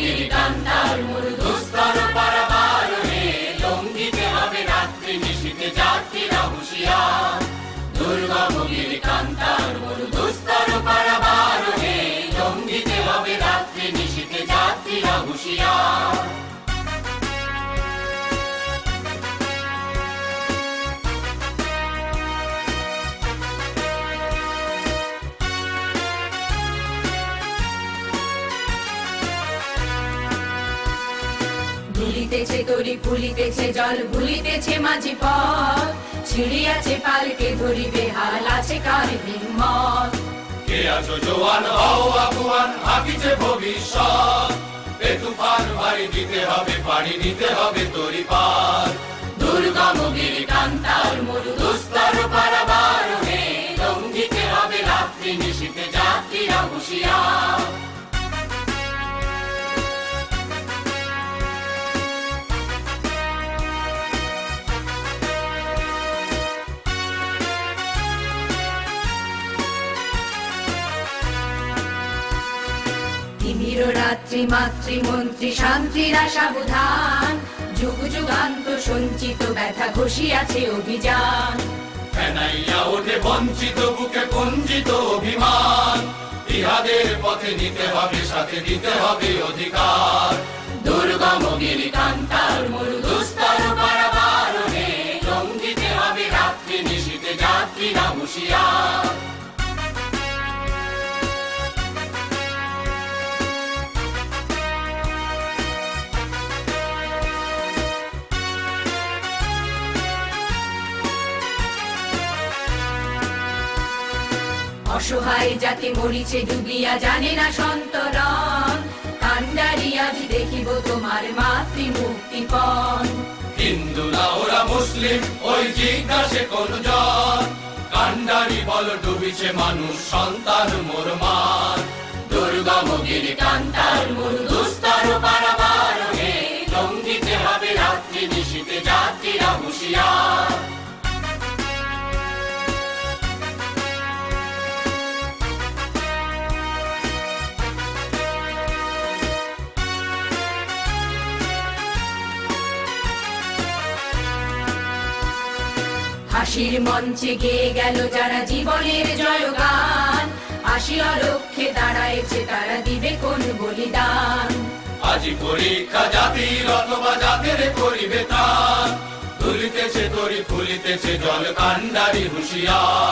গিরিকান্তার মরু দুস্তর পারাবার হে, লঙ্ঘিতে হবে রাত্রি নিশীথে যাত্রীরা হুঁশিয়ার। দুর্গম গিরিকান্তার মরু দুস্তর পারাবার হে, লঙ্ঘিতে হবে রাত্রি নিশীথে যাত্রীরা হুঁশিয়ার। দুলিতেছে তরি ফুলিতেছে জল ভুলিতেছে মাঝি পথ, ছিড়িয়াছে পালকে ধরিবে হাল আছে কার হিম্মত। কে আছো জোয়ান হও আগুয়ান, হাকিছে ভবিষ্যৎ। এ তুফান ভারী দিতে হবে পাড়ি দিতে হবে তরি পার। দুর্গম গিরিকান্তার মরু দুস্তর পারাবার হে, লঙ্ঘিতে হবে রাত্রি নিশীথে যাত্রীরা হুঁশিয়ার। তিমির রাত্রি মাতৃমন্ত্রী শান্তিরা সাবধান, যুগ যুগান্ত সঞ্চিত ব্যথা ঘষিয়াছে অভিযান। ফেনাইয়া ওঠে বঞ্চিত বুকে কুঞ্চিত অভিমান, ইহাদের পথে নিতে হবে সাথে দিতে হবে অধিকার। দুর্গম গিরিকান্তার মরু দুস্তর পারাবার হে, লঙ্ঘিতে হবে রাত্রি নিশীথে যাত্রীরা হুঁশিয়ার। অসহায় জাতি মরিছে ডুবিয়া জানে না সন্তরণ, কান্ডারি আজ দেখিব তোমার মাতৃ মুক্তিপণ। হিন্দু না ওরা মুসলিম ওই জিজ্ঞাসে কোন জন, কান্ডারি বল ডুবিছে মানুষ সন্তান মোর মান। দুর্গম গিরিকান্তার মরু দুস্তর পারাবার হে, লঙ্ঘিতে হবে রাত্রি নিশীথে যাত্রীরা হুঁশিয়ার। হাসির মঞ্চে গেয়ে গেল যারা জীবনের জয়গান, আসিয়া লক্ষ্যে দাঁড়াইছে তারা দিবে কোন বলিদান। আজি পরীক্ষা জাতির অথবা জাতের করিবে ত্রাণ, দুলিতেছে তরি ফুলিতেছে জল কান্ডারি হুঁশিয়ার।